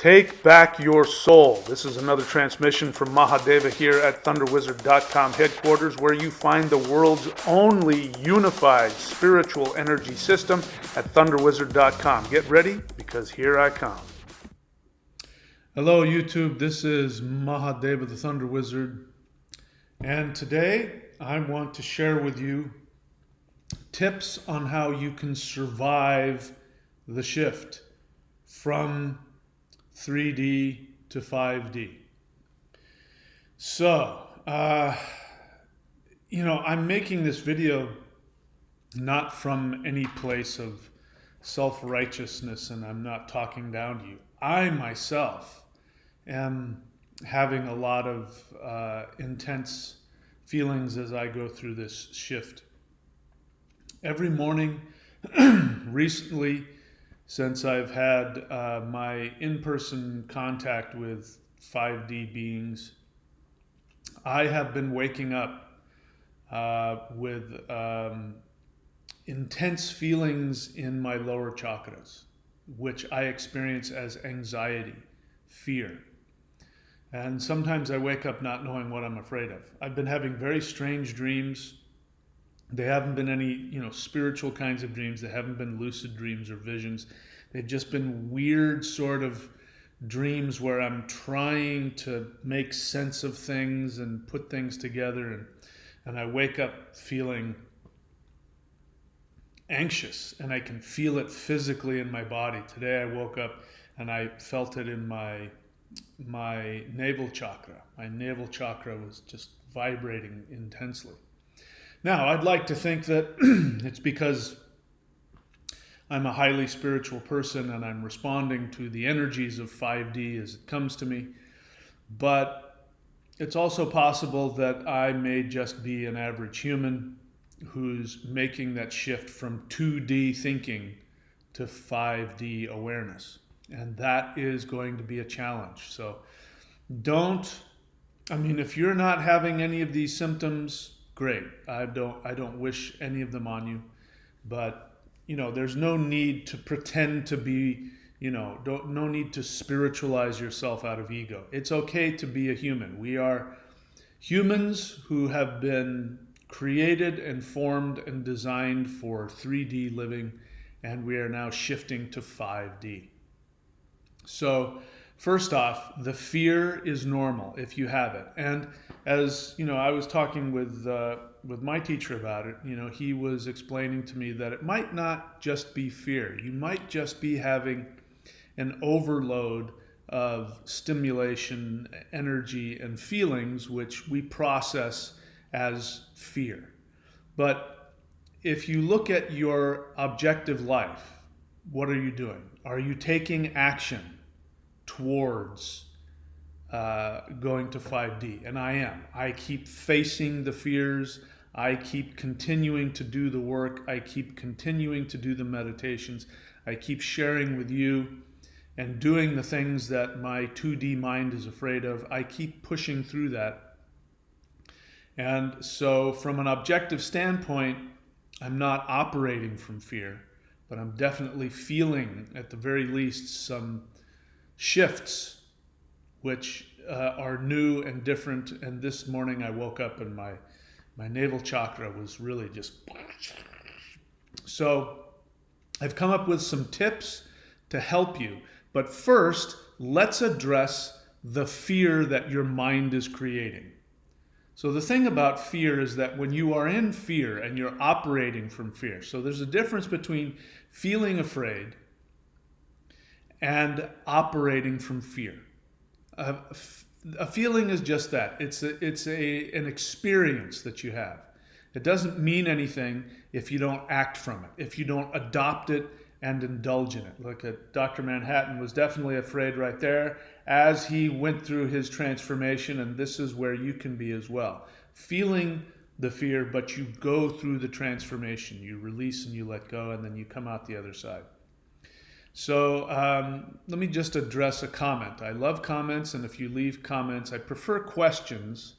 Take back your soul. This is another transmission from Mahadeva here at ThunderWizard.com headquarters, where you find the world's only unified spiritual energy system at ThunderWizard.com. Get ready, because here I come. Hello, YouTube. This is Mahadeva, the Thunder Wizard. And today I want to share with you tips on how you can survive the shift from 3D to 5D. So, I'm making this video not from any place of self-righteousness, and I'm not talking down to you. I myself am having a lot of intense feelings as I go through this shift. Every morning, recently, since I've had my in-person contact with 5D beings, I have been waking up with intense feelings in my lower chakras, which I experience as anxiety, fear. And sometimes I wake up not knowing what I'm afraid of. I've been having very strange dreams. They haven't been any, spiritual kinds of dreams. They haven't been lucid dreams or visions. They've just been weird sort of dreams where I'm trying to make sense of things and put things together. And I wake up feeling anxious, and I can feel it physically in my body. Today I woke up and I felt it in my navel chakra. My navel chakra was just vibrating intensely. Now, I'd like to think that it's because I'm a highly spiritual person and I'm responding to the energies of 5D as it comes to me. But it's also possible that I may just be an average human who's making that shift from 2D thinking to 5D awareness. And that is going to be a challenge. So if you're not having any of these symptoms, great. I don't wish any of them on you, but there's no need to pretend to be, no need to spiritualize yourself out of ego. It's okay to be a human. We are humans who have been created and formed and designed for 3D living, and we are now shifting to 5D. So first off, the fear is normal if you have it. And as I was talking with my teacher about it, he was explaining to me that it might not just be fear. You might just be having an overload of stimulation, energy, and feelings, which we process as fear. But if you look at your objective life, what are you doing? Are you taking action towards going to 5D? And I am. I keep facing the fears. I keep continuing to do the work. I keep continuing to do the meditations. I keep sharing with you and doing the things that my 2D mind is afraid of. I keep pushing through that. And so from an objective standpoint, I'm not operating from fear, but I'm definitely feeling, at the very least, some shifts which are new and different. And this morning I woke up and my navel chakra was really just... So I've come up with some tips to help you. But first, let's address the fear that your mind is creating. So the thing about fear is that when you are in fear and you're operating from fear, so there's a difference between feeling afraid and operating from fear. A feeling is just that. It's an experience that you have. It doesn't mean anything if you don't act from it, if you don't adopt it and indulge in it. Look at Dr. Manhattan was definitely afraid right there as he went through his transformation, and this is where you can be as well. Feeling the fear, but you go through the transformation. You release and you let go, and then you come out the other side. So let me just address a comment. I love comments, and if you leave comments, I prefer questions,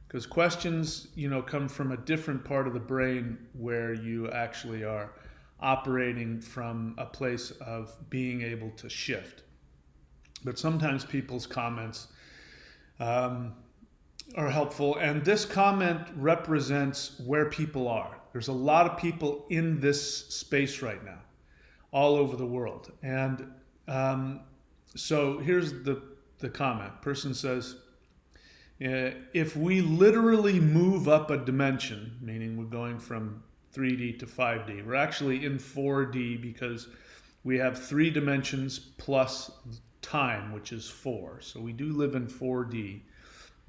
because questions, come from a different part of the brain where you actually are operating from a place of being able to shift. but sometimes people's comments um, are helpful. And this comment represents where people are. There's a lot of people in this space right now, all over the world. And so here's the comment. Person says, if we literally move up a dimension, meaning we're going from 3D to 5D, we're actually in 4D because we have 3 dimensions plus time, which is 4. So we do live in 4D,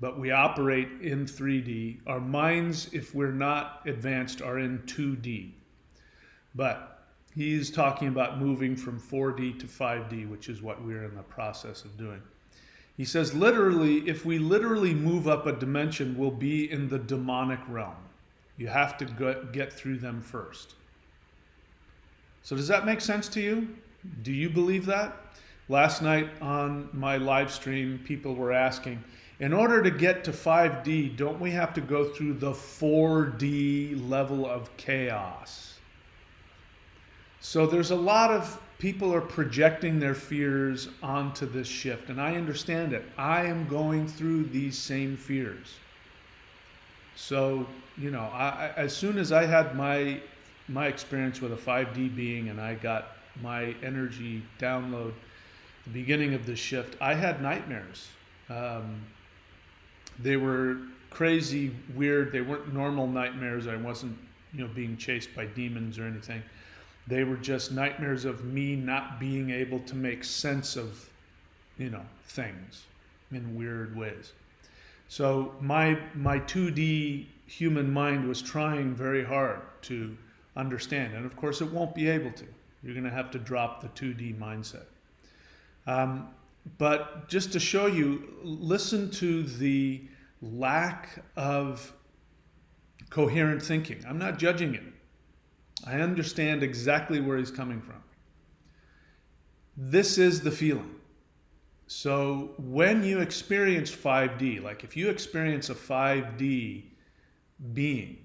but we operate in 3D. Our minds, if we're not advanced, are in 2D. But he's talking about moving from 4D to 5D, which is what we're in the process of doing. He says, literally, if we literally move up a dimension, we'll be in the demonic realm. You have to get through them first. So does that make sense to you? Do you believe that? Last night on my live stream, people were asking, in order to get to 5D, don't we have to go through the 4D level of chaos? So there's a lot of people are projecting their fears onto this shift, and I understand it. I am going through these same fears. So, as soon as I had my experience with a 5D being and I got my energy download, the beginning of the shift, I had nightmares. They were crazy, weird. They weren't normal nightmares. I wasn't, being chased by demons or anything. They were just nightmares of me not being able to make sense of, things in weird ways. So my 2D human mind was trying very hard to understand. And of course, it won't be able to. You're going to have to drop the 2D mindset. But just to show you, listen to the lack of coherent thinking. I'm not judging it. I understand exactly where he's coming from. This is the feeling. So when you experience 5D, like if you experience a 5D being,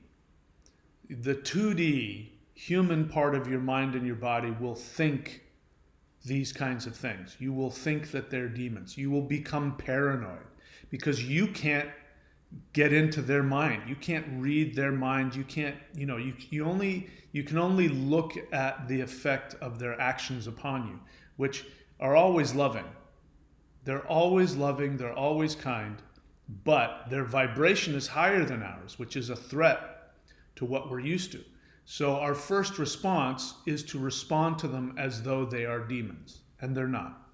the 2D human part of your mind and your body will think these kinds of things. You will think that they're demons. You will become paranoid because you can't get into their mind. You can't read their mind. You can't, you can only look at the effect of their actions upon you, which are always loving. They're always loving, they're always kind, but their vibration is higher than ours, which is a threat to what we're used to. So our first response is to respond to them as though they are demons, and they're not.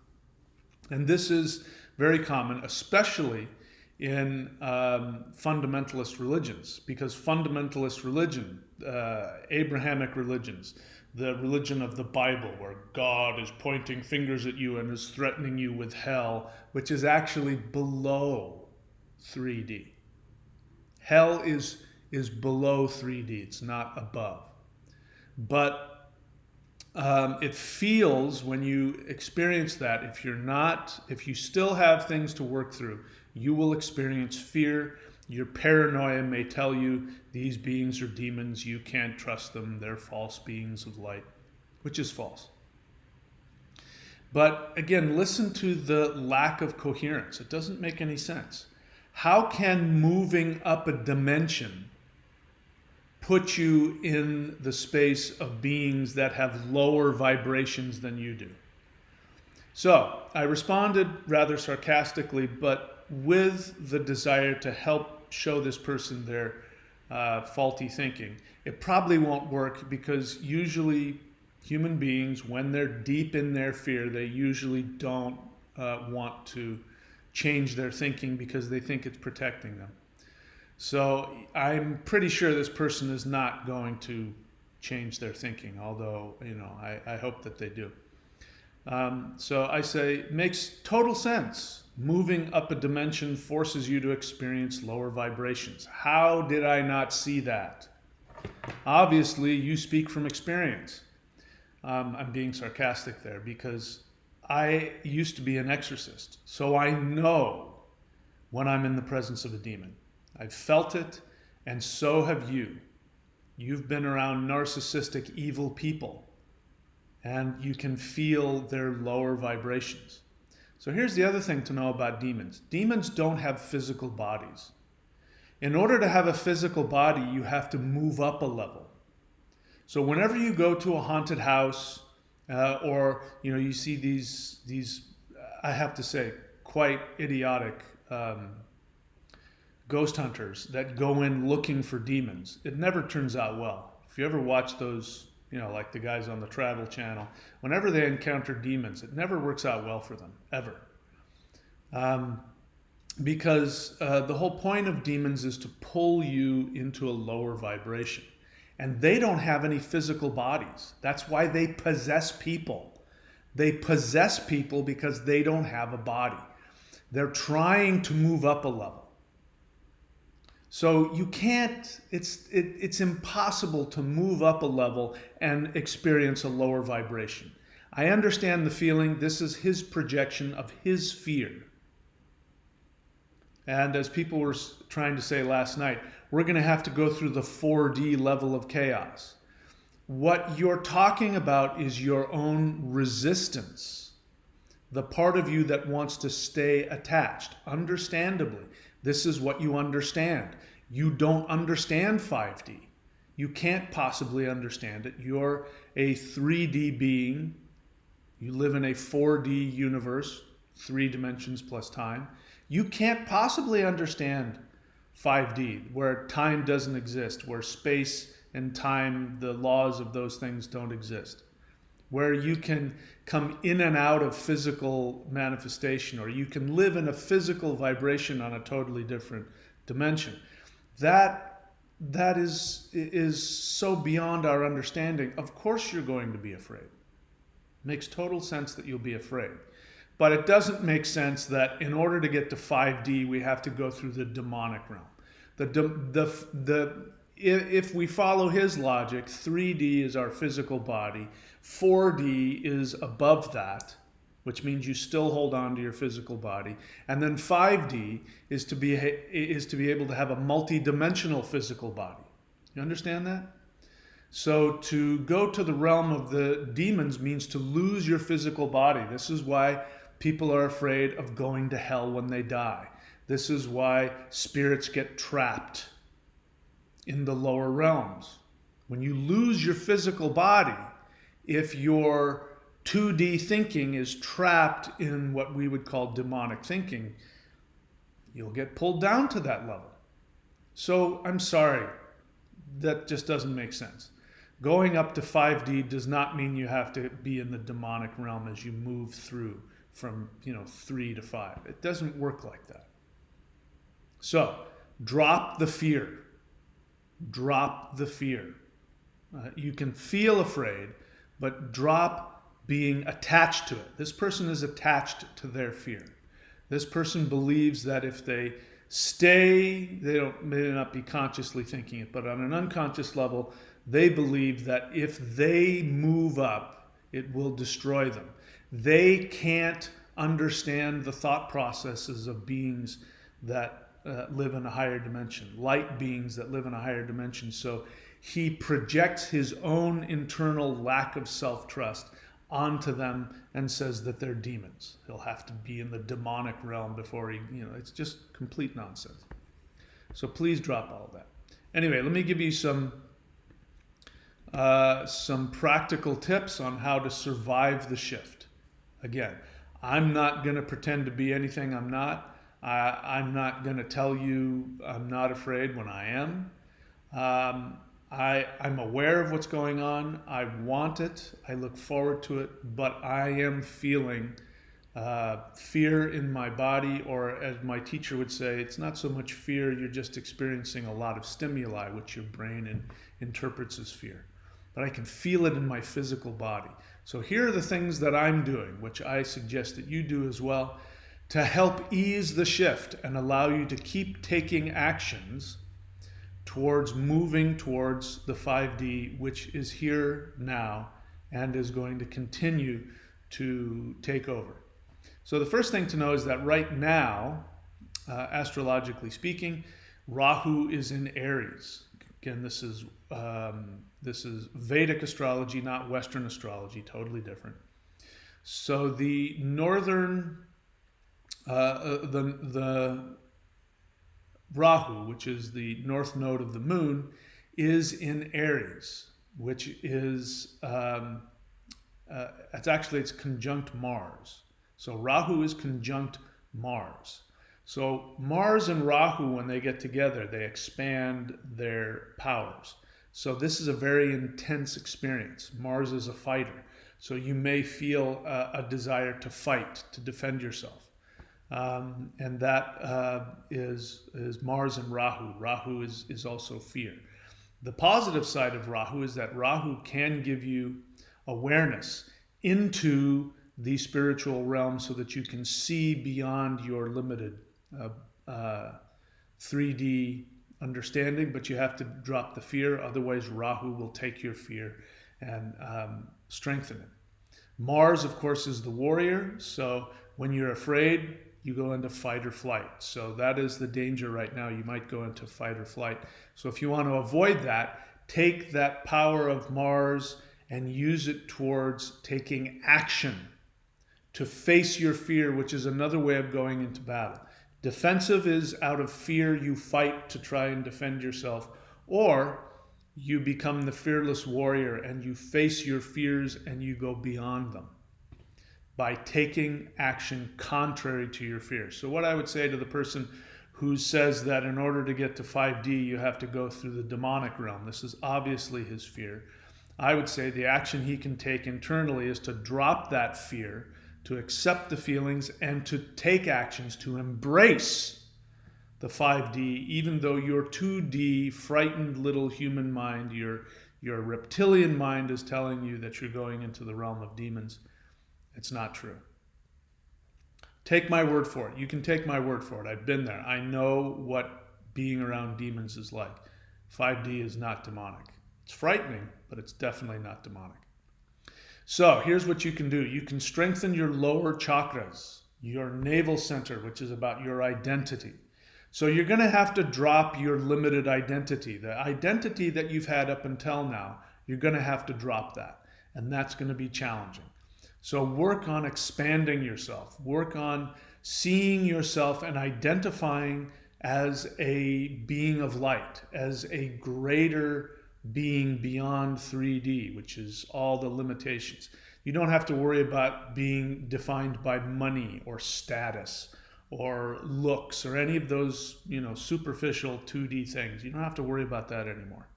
And this is very common, especially in fundamentalist religions, because fundamentalist religion, Abrahamic religions, the religion of the Bible, where God is pointing fingers at you and is threatening you with hell, which is actually below 3D. Hell is below 3D, it's not above. But it feels, when you experience that, if you still have things to work through, you will experience fear. Your paranoia may tell you these beings are demons, you can't trust them, they're false beings of light, which is false. But again, listen to the lack of coherence. It doesn't make any sense. How can moving up a dimension put you in the space of beings that have lower vibrations than you do? So I responded rather sarcastically, but with the desire to help show this person their faulty thinking. It probably won't work because usually human beings, when they're deep in their fear, they usually don't want to change their thinking because they think it's protecting them. So I'm pretty sure this person is not going to change their thinking, although, I hope that they do. So I say, makes total sense. Moving up a dimension forces you to experience lower vibrations. How did I not see that? Obviously, you speak from experience. I'm being sarcastic there because I used to be an exorcist, so I know when I'm in the presence of a demon. I've felt it, and so have you. You've been around narcissistic, evil people, and you can feel their lower vibrations. So here's the other thing to know about demons. Demons don't have physical bodies. In order to have a physical body, you have to move up a level. So whenever you go to a haunted house, or you see these I have to say, quite idiotic ghost hunters that go in looking for demons, it never turns out well. If you ever watch those, like the guys on the Travel Channel, whenever they encounter demons, it never works out well for them, ever. Because the whole point of demons is to pull you into a lower vibration. And they don't have any physical bodies. That's why they possess people. They possess people because they don't have a body. They're trying to move up a level. So you can't, it's impossible to move up a level and experience a lower vibration. I understand the feeling. This is his projection of his fear. And as people were trying to say last night, we're going to have to go through the 4D level of chaos. What you're talking about is your own resistance, the part of you that wants to stay attached. Understandably, this is what you understand. You don't understand 5D. You can't possibly understand it. You're a 3D being. You live in a 4D universe, 3 dimensions plus time. You can't possibly understand 5D, where time doesn't exist, where space and time, the laws of those things don't exist, where you can come in and out of physical manifestation, or you can live in a physical vibration on a totally different dimension. That is so beyond our understanding. Of course you're going to be afraid. It makes total sense that you'll be afraid. But it doesn't make sense that in order to get to 5D, we have to go through the demonic realm. If we follow his logic, 3D is our physical body, 4D is above that, which means you still hold on to your physical body, and then 5D is to be able to have a multi-dimensional physical body. You understand that? So to go to the realm of the demons means to lose your physical body. This is why people are afraid of going to hell when they die. This is why spirits get trapped in the lower realms. When you lose your physical body, if your 2D thinking is trapped in what we would call demonic thinking, you'll get pulled down to that level. So I'm sorry, that just doesn't make sense. Going up to 5D does not mean you have to be in the demonic realm as you move through from 3 to 5. It doesn't work like that. So drop the fear. Drop the fear. You can feel afraid, but drop being attached to it. This person is attached to their fear. This person believes that if they stay, they may not be consciously thinking it, but on an unconscious level, they believe that if they move up, it will destroy them. They can't understand the thought processes of beings that live in a higher dimension, light beings that live in a higher dimension. So he projects his own internal lack of self-trust onto them and says that they're demons. He'll have to be in the demonic realm before he, it's just complete nonsense. So please drop all of that. Anyway, let me give you some practical tips on how to survive the shift. Again, I'm not going to pretend to be anything I'm not. I'm not going to tell you I'm not afraid when I am. I'm aware of what's going on. I want it. I look forward to it. But I am feeling fear in my body, or as my teacher would say, it's not so much fear, you're just experiencing a lot of stimuli, which your brain interprets as fear. But I can feel it in my physical body. So here are the things that I'm doing, which I suggest that you do as well, to help ease the shift and allow you to keep taking actions towards moving towards the 5D, which is here now and is going to continue to take over. So the first thing to know is that right now, astrologically speaking, Rahu is in Aries. Again, this is Vedic astrology, not Western astrology, totally different. So the northern The Rahu, which is the north node of the moon, is in Aries, which is it's conjunct Mars. So Rahu is conjunct Mars. So Mars and Rahu, when they get together, they expand their powers. So this is a very intense experience. Mars is a fighter. So you may feel a desire to fight, to defend yourself. And that is Mars and Rahu. Rahu is also fear. The positive side of Rahu is that Rahu can give you awareness into the spiritual realm so that you can see beyond your limited 3D understanding, but you have to drop the fear. Otherwise, Rahu will take your fear and strengthen it. Mars, of course, is the warrior. So when you're afraid, you go into fight or flight. So that is the danger right now. You might go into fight or flight. So if you want to avoid that, take that power of Mars and use it towards taking action to face your fear, which is another way of going into battle. Defensive is out of fear, you fight to try and defend yourself, or you become the fearless warrior and you face your fears and you go beyond them by taking action contrary to your fears. So what I would say to the person who says that in order to get to 5D, you have to go through the demonic realm, this is obviously his fear. I would say the action he can take internally is to drop that fear, to accept the feelings, and to take actions to embrace the 5D, even though your 2D frightened little human mind, your reptilian mind is telling you that you're going into the realm of demons. It's not true. Take my word for it. You can take my word for it. I've been there. I know what being around demons is like. 5D is not demonic. It's frightening, but it's definitely not demonic. So here's what you can do. You can strengthen your lower chakras, your navel center, which is about your identity. So you're going to have to drop your limited identity. The identity that you've had up until now, you're going to have to drop that. And that's going to be challenging. So work on expanding yourself. Work on seeing yourself and identifying as a being of light, as a greater being beyond 3D, which is all the limitations. You don't have to worry about being defined by money or status or looks or any of those, superficial 2D things. You don't have to worry about that anymore.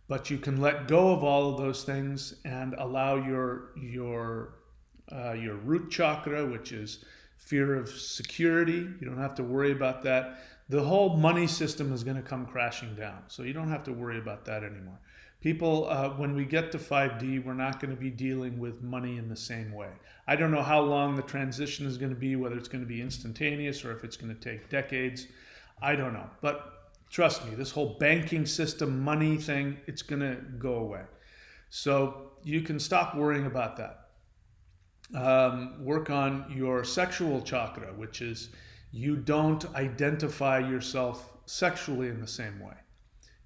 But you can let go of all of those things and allow your root chakra, which is fear of security. You don't have to worry about that. The whole money system is going to come crashing down. So you don't have to worry about that anymore. People, when we get to 5D, we're not going to be dealing with money in the same way. I don't know how long the transition is going to be, whether it's going to be instantaneous or if it's going to take decades. I don't know. But trust me, this whole banking system, money thing, it's going to go away. So you can stop worrying about that. Work on your sexual chakra, which is you don't identify yourself sexually in the same way.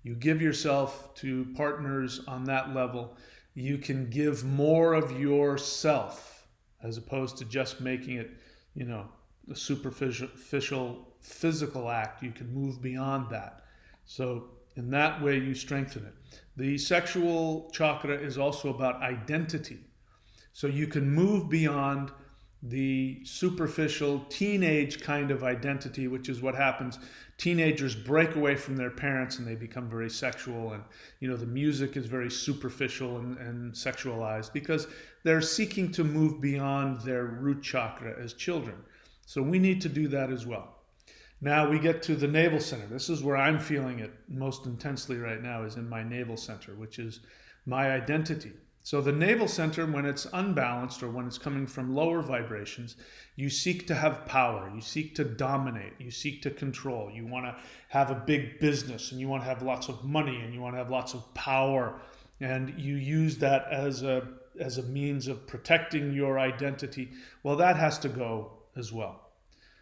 You give yourself to partners on that level. You can give more of yourself as opposed to just making it, a superficial physical act. You can move beyond that. So in that way, you strengthen it. The sexual chakra is also about identity. So you can move beyond the superficial teenage kind of identity, which is what happens. Teenagers break away from their parents and they become very sexual, and the music is very superficial and sexualized because they're seeking to move beyond their root chakra as children. So we need to do that as well. Now we get to the navel center. This is where I'm feeling it most intensely right now, is in my navel center, which is my identity. So the navel center, when it's unbalanced or when it's coming from lower vibrations, you seek to have power, you seek to dominate, you seek to control. You want to have a big business and you want to have lots of money and you want to have lots of power, and you use that as a means of protecting your identity. Well, that has to go as well.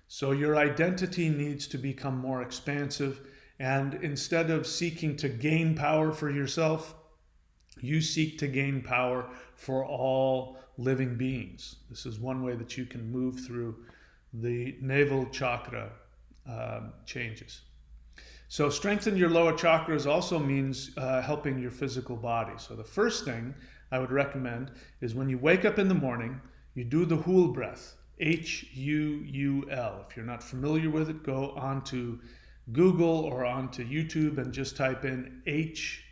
So your identity needs to become more expansive, and instead of seeking to gain power for yourself, you seek to gain power for all living beings. This is one way that you can move through the navel chakra changes. So strengthen your lower chakras also means helping your physical body. So the first thing I would recommend is when you wake up in the morning, you do the Huul breath, Huul. If you're not familiar with it, go onto Google or onto YouTube and just type in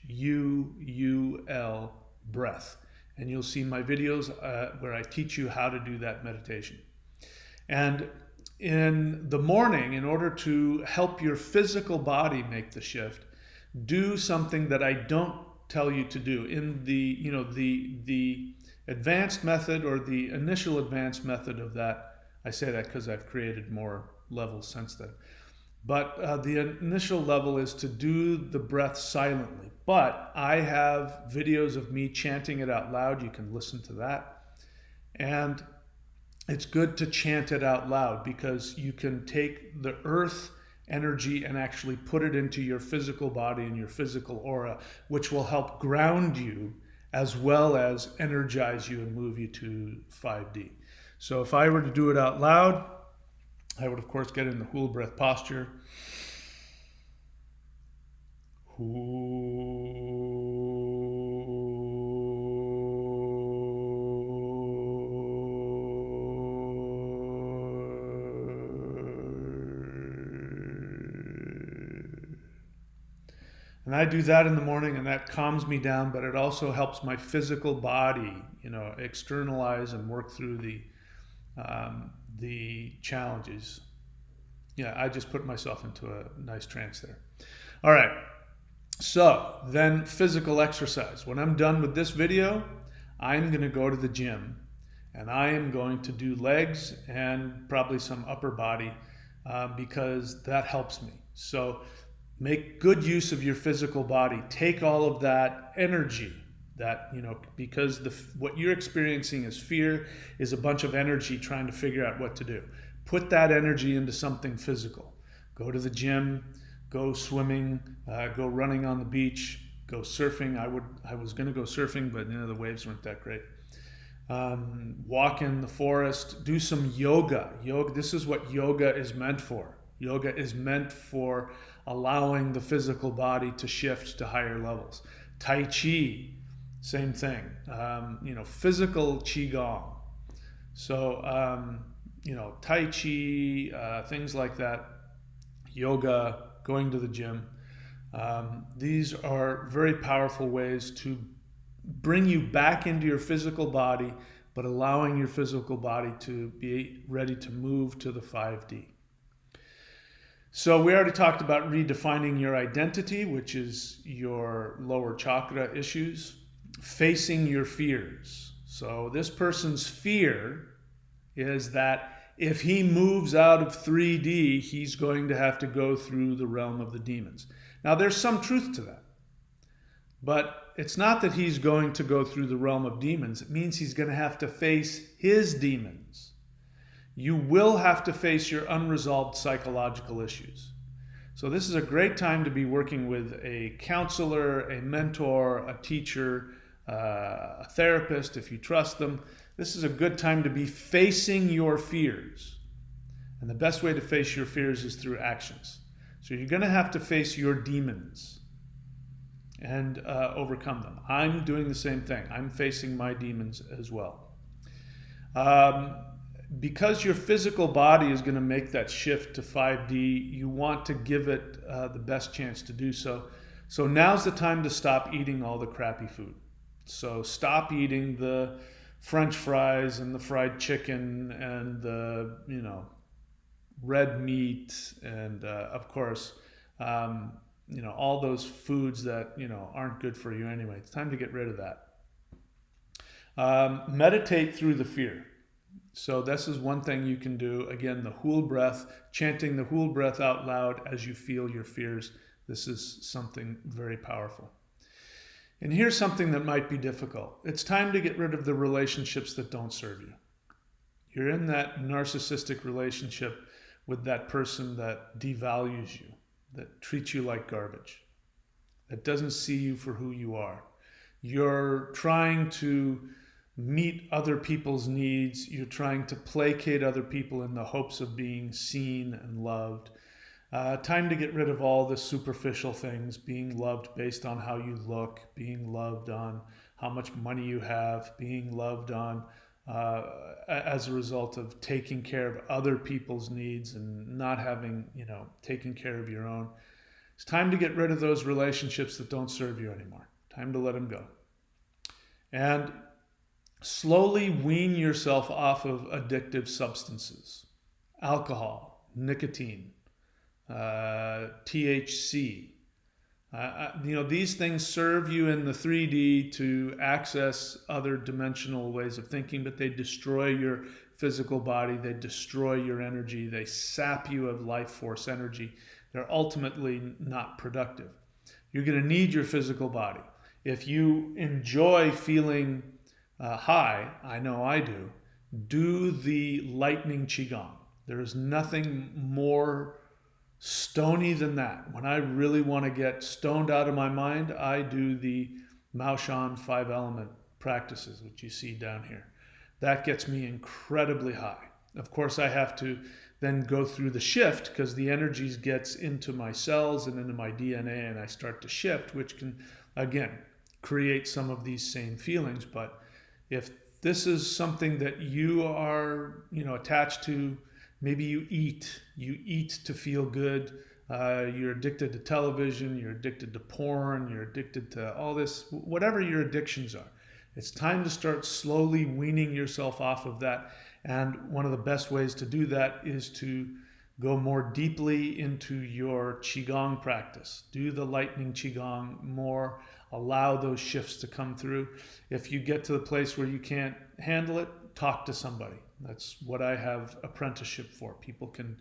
Huul breath. And you'll see my videos where I teach you how to do that meditation. And in the morning, in order to help your physical body make the shift, do something that I don't tell you to do. In the advanced method, or the initial advanced method of that, I say that because I've created more levels since then. But the initial level is to do the breath silently. But I have videos of me chanting it out loud. You can listen to that. And it's good to chant it out loud because you can take the earth energy and actually put it into your physical body and your physical aura, which will help ground you as well as energize you and move you to 5D. So if I were to do it out loud, I would of course get in the Huul breath posture. And I do that in the morning, and that calms me down, but it also helps my physical body, externalize and work through the challenges. Yeah, I just put myself into a nice trance there. All right, so then physical exercise. When I'm done with this video, I'm going to go to the gym, and I am going to do legs and probably some upper body because that helps me. So make good use of your physical body. Take all of that energy that, because what you're experiencing is fear, is a bunch of energy trying to figure out what to do. Put that energy into something physical. Go to the gym, go swimming, go running on the beach, go surfing. I was going to go surfing, but the waves weren't that great. Walk in the forest, do some yoga. This is what yoga is meant for. Yoga is meant for allowing the physical body to shift to higher levels. Tai Chi, same thing. Physical Qigong. So, Tai Chi, things like that. Yoga, going to the gym. These are very powerful ways to bring you back into your physical body, but allowing your physical body to be ready to move to the 5D. So we already talked about redefining your identity, which is your lower chakra issues, facing your fears. So this person's fear is that if he moves out of 3D, he's going to have to go through the realm of the demons. Now there's some truth to that, but it's not that he's going to go through the realm of demons. It means he's going to have to face his demons. You will have to face your unresolved psychological issues. So this is a great time to be working with a counselor, a mentor, a teacher, a therapist, if you trust them. This is a good time to be facing your fears. And the best way to face your fears is through actions. So you're going to have to face your demons and overcome them. I'm doing the same thing. I'm facing my demons as well. Because your physical body is going to make that shift to 5D, you want to give it the best chance to do so. So now's the time to stop eating all the crappy food. So stop eating the French fries and the fried chicken and the, red meat and, of course, all those foods that, aren't good for you anyway. It's time to get rid of that. Meditate through the fear. So this is one thing you can do. Again, the Huul breath, chanting the Huul breath out loud as you feel your fears. This is something very powerful. And here's something that might be difficult. It's time to get rid of the relationships that don't serve you. You're in that narcissistic relationship with that person that devalues you, that treats you like garbage, that doesn't see you for who you are. You're trying to meet other people's needs. You're trying to placate other people in the hopes of being seen and loved. Time to get rid of all the superficial things, being loved based on how you look, being loved on how much money you have, being loved on as a result of taking care of other people's needs and not having, taking care of your own. It's time to get rid of those relationships that don't serve you anymore. Time to let them go. And slowly wean yourself off of addictive substances, alcohol, nicotine, THC. These things serve you in the 3D to access other dimensional ways of thinking, but they destroy your physical body. They destroy your energy. They sap you of life force energy. They're ultimately not productive. You're going to need your physical body. If you enjoy feeling high, I know I do the lightning qigong. There is nothing more stony than that. When I really want to get stoned out of my mind, I do the Mao Shan 5-element practices, which you see down here. That gets me incredibly high. Of course, I have to then go through the shift because the energies gets into my cells and into my DNA, and I start to shift, which can, again, create some of these same feelings. But if this is something that you are, attached to, maybe you eat to feel good, you're addicted to television, you're addicted to porn, you're addicted to all this, whatever your addictions are, it's time to start slowly weaning yourself off of that. And one of the best ways to do that is to go more deeply into your Qigong practice. Do the lightning Qigong more. Allow those shifts to come through. If you get to the place where you can't handle it, talk to somebody. That's what I have apprenticeship for. People can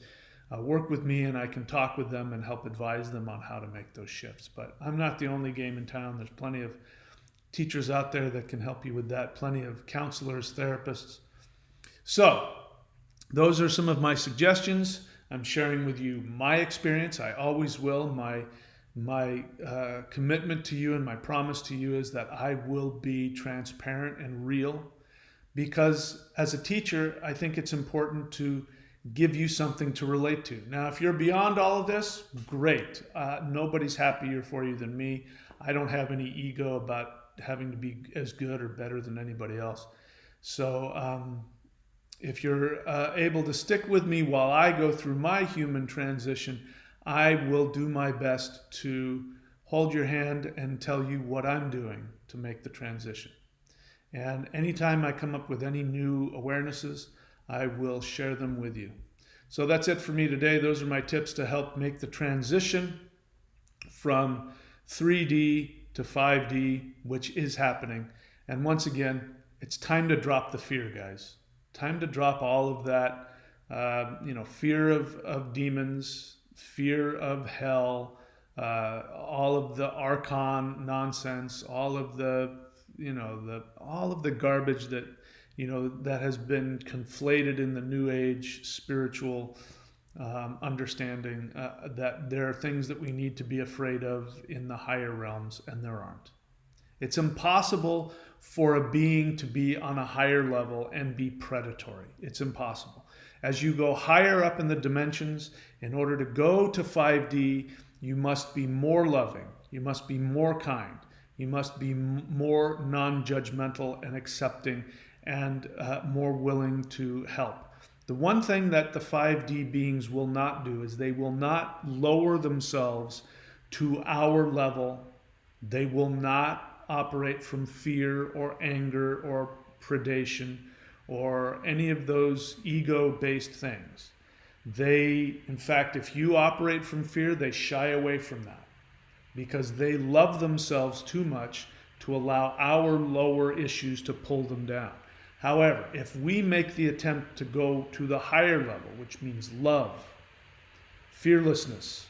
work with me and I can talk with them and help advise them on how to make those shifts. But I'm not the only game in town. There's plenty of teachers out there that can help you with that, plenty of counselors, therapists. So those are some of my suggestions. I'm sharing with you my experience. I always will. My commitment to you and my promise to you is that I will be transparent and real, because as a teacher, I think it's important to give you something to relate to. Now, if you're beyond all of this, great. Nobody's happier for you than me. I don't have any ego about having to be as good or better than anybody else. So if you're able to stick with me while I go through my human transition, I will do my best to hold your hand and tell you what I'm doing to make the transition. And anytime I come up with any new awarenesses, I will share them with you. So that's it for me today. Those are my tips to help make the transition from 3D to 5D, which is happening. And once again, it's time to drop the fear, guys. Time to drop all of that, fear of demons, fear of hell, all of the archon nonsense, all of the garbage that that has been conflated in the New Age spiritual understanding, that there are things that we need to be afraid of in the higher realms, and there aren't. It's impossible for a being to be on a higher level and be predatory. It's impossible. As you go higher up in the dimensions, in order to go to 5D, you must be more loving. You must be more kind. You must be more non-judgmental and accepting, and more willing to help. The one thing that the 5D beings will not do is they will not lower themselves to our level. They will not operate from fear or anger or predation or any of those ego-based things. They, in fact, if you operate from fear, they shy away from that because they love themselves too much to allow our lower issues to pull them down. However, if we make the attempt to go to the higher level, which means love, fearlessness,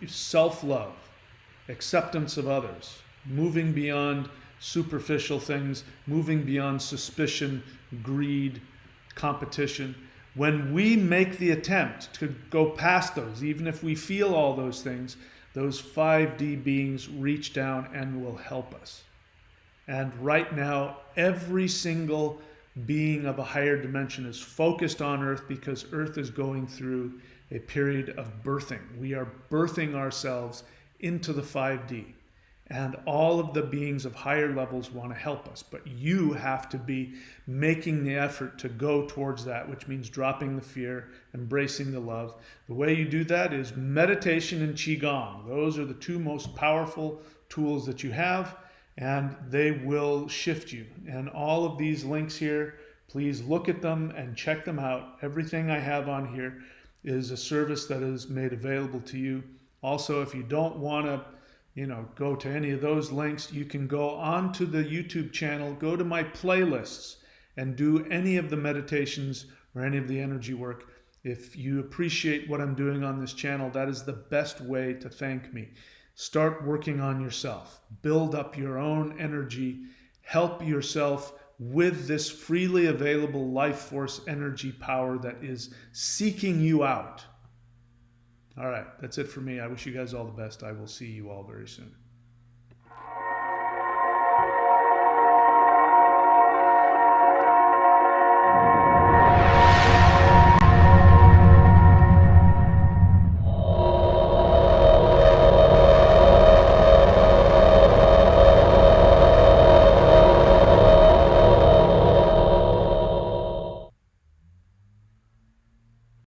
self-love, acceptance of others, moving beyond superficial things, moving beyond suspicion, greed, competition. When we make the attempt to go past those, even if we feel all those things, those 5D beings reach down and will help us. And right now, every single being of a higher dimension is focused on Earth because Earth is going through a period of birthing. We are birthing ourselves into the 5D. And all of the beings of higher levels want to help us. But you have to be making the effort to go towards that, which means dropping the fear, embracing the love. The way you do that is meditation and Qigong. Those are the two most powerful tools that you have, and they will shift you. And all of these links here, please look at them and check them out. Everything I have on here is a service that is made available to you. Also, if you don't want to go to any of those links, you can go onto the YouTube channel, go to my playlists, and do any of the meditations or any of the energy work. If you appreciate what I'm doing on this channel, that is the best way to thank me. Start working on yourself. Build up your own energy. Help yourself with this freely available life force energy power that is seeking you out. All right, that's it for me. I wish you guys all the best. I will see you all very soon.